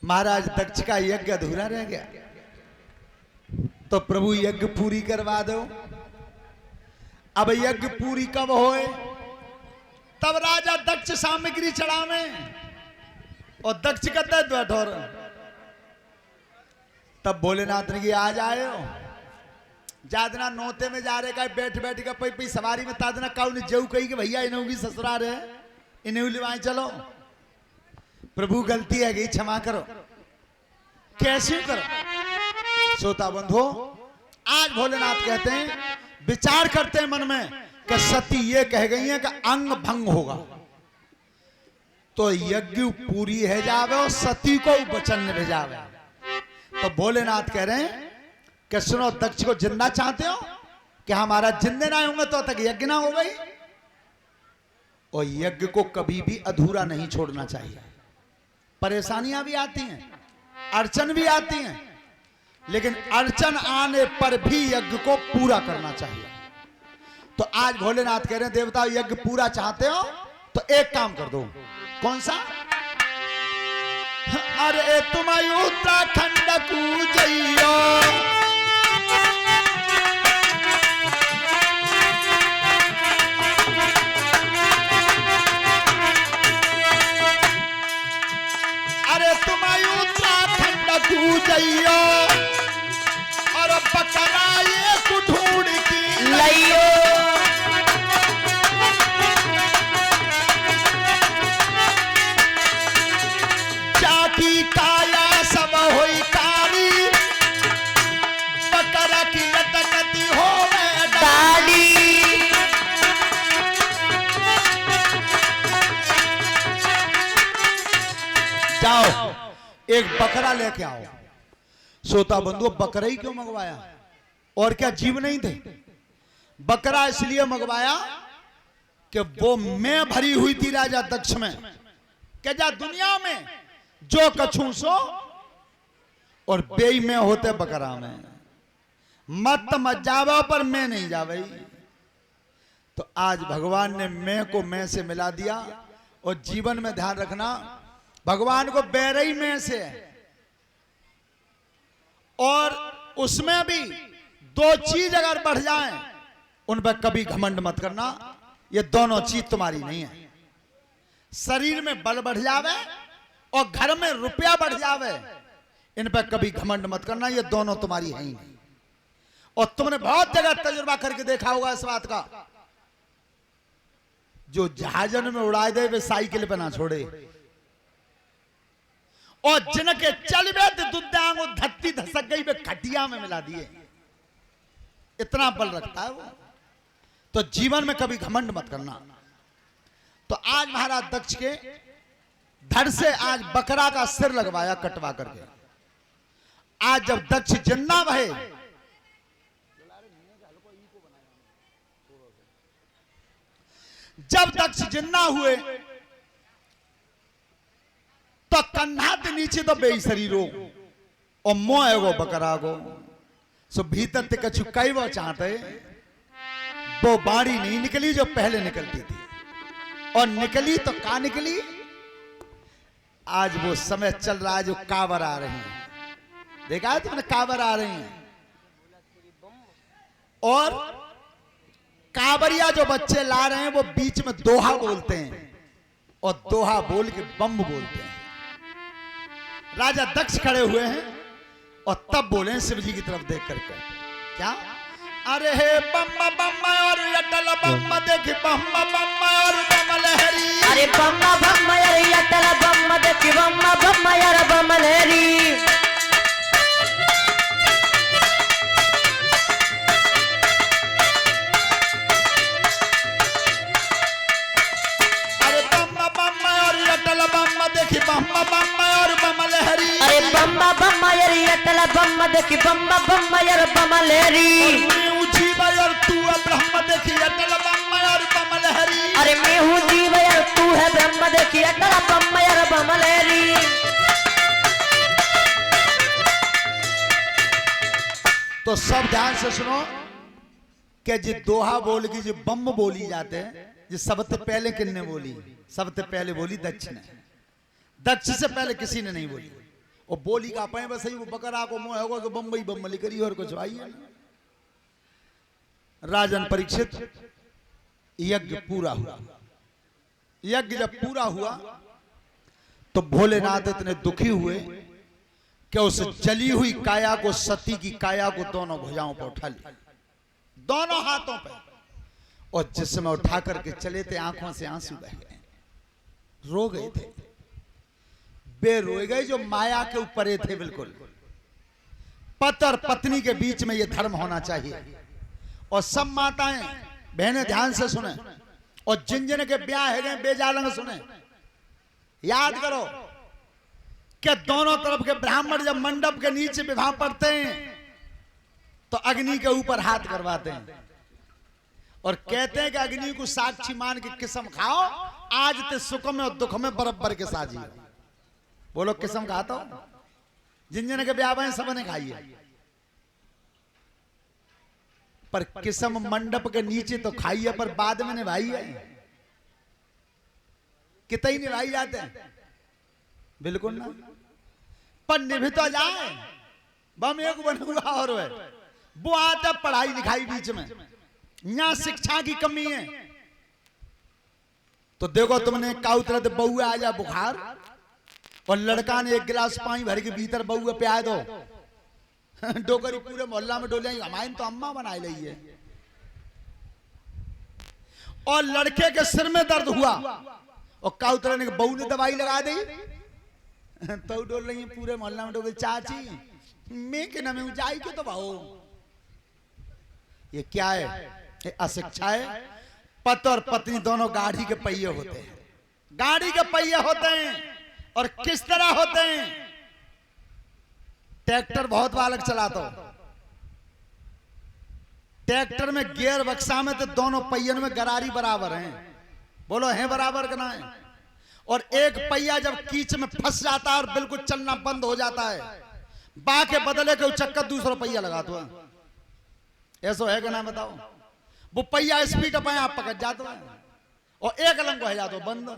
महाराज दक्ष का यज्ञ अधूरा रह गया, तो प्रभु यज्ञ पूरी करवा दो। अब यज्ञ पूरी कब होए? तब राजा दक्ष सामग्री चढ़ावे और दक्ष कहते बैठो। तब भोलेनाथ ने कि आ जाए जादना नोते में जा रहे का बैठ बैठ का पई पई सवारी में तादना काउ ने जेऊ कही कि भैया इन्हों भी ससुराल है, इन्हें लिवाए चलो। प्रभु गलती है गई, क्षमा करो। कैसे करो? श्रोता बंधु, आज भोलेनाथ कहते हैं, विचार करते हैं मन में कि सती ये कह गई है कि अंग भंग होगा, तो यज्ञ पूरी है जावे और सती को वचन ने भेजावे। तो भोलेनाथ कह रहे हैं कि सुनो, दक्ष को जिंदा चाहते हो कि हमारा जिंदे ना होंगे तो तक यज्ञ ना हो गई। और यज्ञ को कभी भी अधूरा नहीं छोड़ना चाहिए। परेशानियां भी आती हैं, अड़चन भी आती हैं, लेकिन अड़चन आने पर भी यज्ञ को पूरा करना चाहिए। तो आज भोलेनाथ कह रहे हैं, देवता यज्ञ पूरा चाहते हो तो एक काम कर दो। कौन सा? अरे तुम उत्तराखंड कूजइयो, अरे तुम उत्तराखंड कूजइयो और बकरा ये कुठूड़ की लइयो। जाकी काया सब होई कारी, बकरा की लटकती हो डाली। जाओ एक बकरा लेके आओ। श्रोता बंधु, बकरा ही क्यों मंगवाया? और क्या जीव नहीं थे? बकरा इसलिए मंगवाया कि वो मैं भरी हुई थी राजा दक्ष में, कि जा दुनिया में जो कछू सो और बेई में होते बकरा में, मत जावा पर मैं नहीं जावई। तो आज भगवान ने मैं को मैं से मिला दिया। और जीवन में ध्यान रखना, भगवान को बैरई में से है, और उसमें भी दो चीज अगर बढ़ जाए उन पर कभी घमंड मत करना। ये दोनों चीज तुम्हारी नहीं है। शरीर में बल बढ़ जावे और घर में रुपया बढ़ जावे, इन पर कभी घमंड मत करना। ये दोनों तुम्हारी है ही नहीं। और तुमने बहुत जगह तजुर्बा करके देखा होगा इस बात का, जो जहाजन में उड़ाए दे वे साइकिल पे ना छोड़े, और जिनके चल गए दुद्यांग धत्ती धसक गई वे खटिया में मिला दिए। इतना बल रखता है वो। तो जीवन में कभी घमंड मत करना। तो आज महाराज दक्ष के धड़ से आज बकरा का सिर लगवाया कटवा करके। आज जब दक्ष जिंदा रहे, जब दक्ष जिंदा हुए तो कन्हा के नीचे तो बेई शरीरो और मोह एगो बकरा गो। सो भीतर ते कछु कई वो चाहते, वो बाड़ी नहीं निकली जो पहले निकलती थी, और निकली तो कहां निकली? आज वो समय चल रहा है जो कांवर आ रही है। देखा है तुमने? कांवर आ रही हैं, और कांवरिया जो बच्चे ला रहे हैं वो बीच में दोहा बोलते हैं, और दोहा बोल के बम बोलते हैं। राजा दक्ष खड़े हुए हैं और तब बोले शिव जी की तरफ देख करके, क्या? अरे हे बम बम और अटल बम देखी बम बम और बम लहरी। अरे बम बम और अटल बम देखी बम बम और बम लहरी। अरे बम बम और अटल बम देखी बम बम और बम लहरी। अरे बम बम और अटल बम देखी बम बम और बम लहरी। और तू ब्रह्म देखी अटल बम और बम लहरी। अरे मैं हूँ जीव और तू है ब्रह्म देखी अटल बम और बम लहरी। तो सब ध्यान से सुनो कि जी दोहा बोल की जो बम बोली जाते हैं, जो सबसे पहले किसने बोली? सबसे पहले बोली दक्ष ने। दक्ष से पहले किसी ने नहीं बोली। और बोली का पे बस वो बकरा को मुंह होगा तो बम्बई बम्बली करी और कुछ आई है। राजन परीक्षित यज्ञ पूरा हुआ। यज्ञ जब पूरा हुआ तो भोलेनाथ इतने दुखी हुए कि उस जली हुई काया को, सती की काया को दोनों भुजाओं पर उठा लिया, दोनों हाथों पे, और जिस समय उठा करके चले थे आंखों से आंसू बह गए, रो गए थे। वे रोए गए जो माया के ऊपर थे। बिल्कुल पति और पत्नी के बीच में ये धर्म होना चाहिए। और सब माताएं बहनें ध्यान से सुने, और जिन जिन के ब्याह है बेजालंग सुने, याद करो कि दोनों तरफ के ब्राह्मण जब मंडप के नीचे विवाह पढ़ते हैं तो अग्नि के ऊपर हाथ करवाते हैं और कहते हैं कि अग्नि को साक्षी मान के किस्म खाओ, आज ते सुख में और दुख में बराबर के साझी। बोलो किस्म खाता हो? जिन जिन के ब्याह हैं सबने खाई है, पर किस्म मंडप के नीचे तो खाई है, पर बाद में निभाई है। कितना ही निभाई जाते हैं? बिल्कुल ना। पर निभ तो जाए, बम एक बन हुआ और वो आता पढ़ाई लिखाई बीच में, यहां शिक्षा की कमी है। तो देखो तुमने काउ तरह बउआ आ जा बुखार, और लड़का ने एक गिलास पानी भर के भीतर बउआ पिया दो, डोकरी पूरे मोहल्ला में डोले, हमारी तो अम्मा बनाई रही है। और लड़के के सिर में दर्द हुआ और काउतरा ने बहू ने दवाई लगा दी, तो डोल रही है पूरे मोहल्ला में, डोल चाची मैं के नमे ऊंचाई के तो भाओ। ये क्या है? ये अशिक्षा है। पति और पत्नी दोनों गाड़ी के पहिए होते हैं, गाड़ी के पहिए होते हैं। और किस तरह होते हैं? ट्रैक्टर बहुत बालक चलाता हो, ट्रैक्टर में गियर बक्सा में तो दोनों पहियों में गरारी बराबर हैं। बोलो है बराबर का ना है? और एक पहिया जब कीच में फंस जाता है और बिल्कुल चलना बंद हो जाता है, बा के बदले के चक्कर दूसरा पहिया लगा दो। ऐसा है कि ना बताओ? वो पहिया स्पीड पे आप पकड़ जाते हैं और एक लंग हो जाते बंद।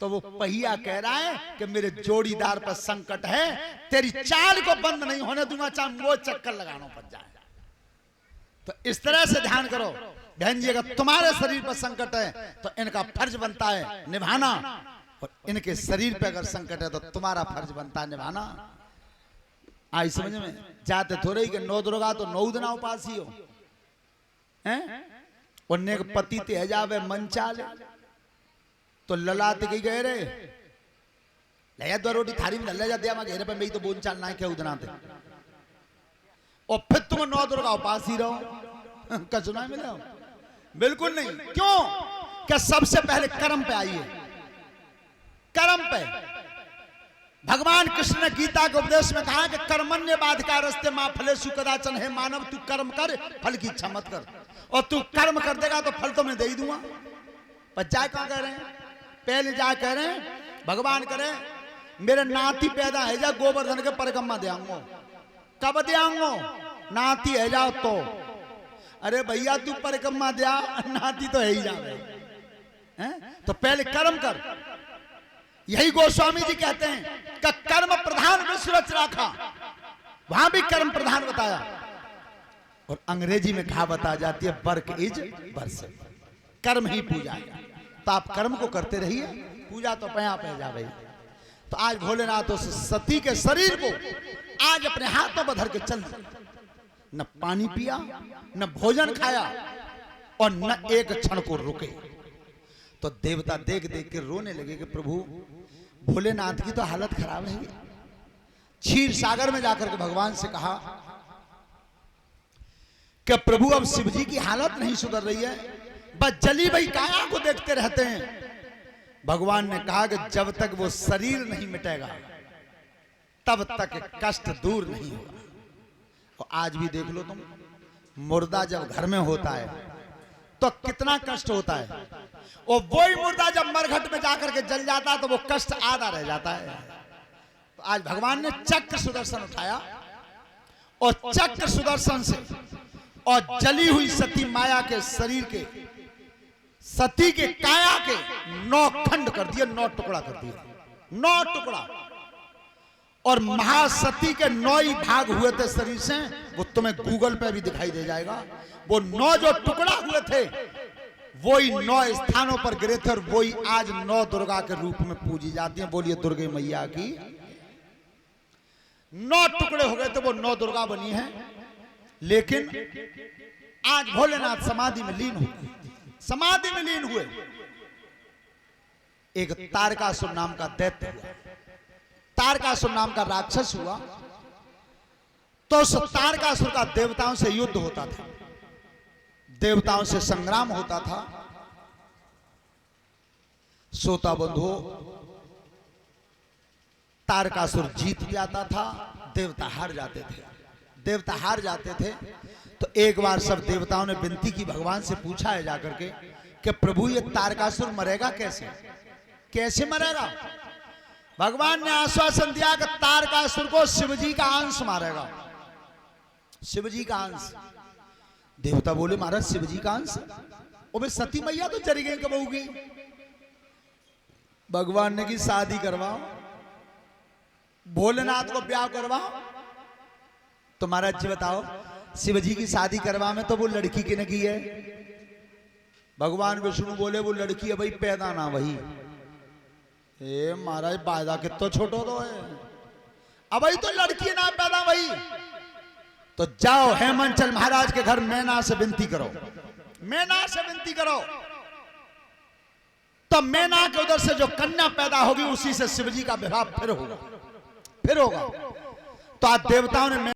तो वो पहिया कह रहा है कि मेरे जोड़ीदार पर संकट है, तेरी चाल को बंद नहीं होने दूंगा, चाहे वो चक्कर लगाना पड़ जाए। तो इस तरह से ध्यान करो बहन जी, अगर तुम्हारे शरीर पर संकट है तो इनका फर्ज बनता है निभाना, और इनके शरीर पे अगर संकट है तो तुम्हारा फर्ज बनता है निभाना। आई समझ में? जाते थोड़े ही कि 9 दुर्गा तो 9 दिन उपासी हो हैं, उन्ने के पति ते जावे मन चाले तो ललाते की गए रे ले दो रोटी थारी में ले जा दिया, मैं घेरे पे मेरी तो बोल चाल ना क्या उदनाते, और फिर तुम 9 दुर्गा उपासी रहो। कचुना मिले? बिल्कुल नहीं। क्यों? क्या सबसे पहले कर्म पे आइए, कर्म पे। भगवान कृष्ण ने गीता के उपदेश में कहा कि कर्मण्य बाधिका रस्ते मां फलेषु कदाचन, है मानव तू कर्म कर, फल की इच्छा मत कर। और तू कर्म कर देगा तो फल तो मैं दे ही दूंगा। पर जा कहां कह रहे हैं? पहले जा कह रहे हैं भगवान करे मेरे नाती पैदा है जा गोवर्धन के परिक्रमा देंगो। कब देंगो? नाती है जाओ तो। अरे भैया तू परिक्रमा दिया, नाती तो है ही जावे हैं? तो पहले कर्म कर। यही गोस्वामी जी कहते हैं कि कर्म प्रधान विश्व रच रखा, वहां भी कर्म प्रधान बताया। और अंग्रेजी में कहावत आ जाती है वर्क इज वर्शिप, कर्म ही पूजा है। तो आप कर्म को करते रहिए, पूजा तो पया पे जा रही। तो आज भोलेनाथ उस सती के शरीर को आज अपने हाथों पर धर के चल, न पानी पिया, न भोजन खाया, और न एक क्षण को रुके। तो देवता देख देख के रोने लगे कि प्रभु भोलेनाथ की तो हालत खराब है। क्षीर सागर में जाकर के भगवान से कहा कि प्रभु अब शिव जी की हालत नहीं सुधर रही है, बस जली वही काया को देखते रहते हैं। भगवान ने कहा कि जब तक वो शरीर नहीं मिटेगा तब तक कष्ट दूर नहीं होगा। और आज भी देख लो तुम, मुर्दा जब घर में होता है तो कितना कष्ट होता है, और वही मुर्दा जब मरघट में जाकर के जल जाता है तो वो कष्ट आधा रह जाता है। तो आज भगवान ने चक्र सुदर्शन उठाया, और चक्र सुदर्शन से और जली हुई सती माया के शरीर के, सती के काया के 9 खंड कर दिए, 9 टुकड़ा कर दिए, 9 टुकड़ा। और महासती के 9 ही भाग हुए थे शरीर से, वो तुम्हें गूगल पे भी दिखाई दे जाएगा। वो 9 जो टुकड़ा हुए थे वही 9 स्थानों पर गिरे थे और वही आज 9 दुर्गा के रूप में पूजी जाती हैं। बोलिए दुर्गे मैया की। 9 टुकड़े हो गए थे, वो 9 दुर्गा बनी है। लेकिन आज भोलेनाथ समाधि में लीन हुए, समाधि में लीन हुए। एक तारकासुर नाम का दैत्य हुआ, तारकासुर नाम का राक्षस हुआ। तो उस तारकासुर का देवताओं से युद्ध होता था, देवताओं से संग्राम होता था। श्रोता बंधुओं, तारकासुर जीत जाता था, देवता हार जाते थे, देवता हार जाते थे। तो एक बार सब देवताओं ने विनती की, भगवान से पूछा है जाकर के कि प्रभु ये तारकासुर मरेगा कैसे, कैसे मरेगा? भगवान ने आश्वासन दिया कि तारकासुर को शिवजी का अंश मारेगा, शिवजी का अंश। देवता बोले महाराज शिवजी का अंश? वो सती मैया तो चली गई, कब होगी? भगवान ने की शादी करवाओ, भोलेनाथ को ब्याह करवाओ। तो महाराज जी बताओ, शिवजी की शादी करवा में तो वो लड़की की नगी है। भगवान विष्णु बोले वो लड़की है भाई, पैदा ना वही। ए महाराज बायदा कितो छोटो तो है, अब भाई तो लड़की ना पैदा वही। तो जाओ हेमंचल महाराज के घर मैना से विनती करो, मैना से विनती करो। तो मैना के उधर से जो कन्या पैदा होगी उसी से शिवजी का विवाह फिर होगा, फिर होगा। तो आज देवताओं ने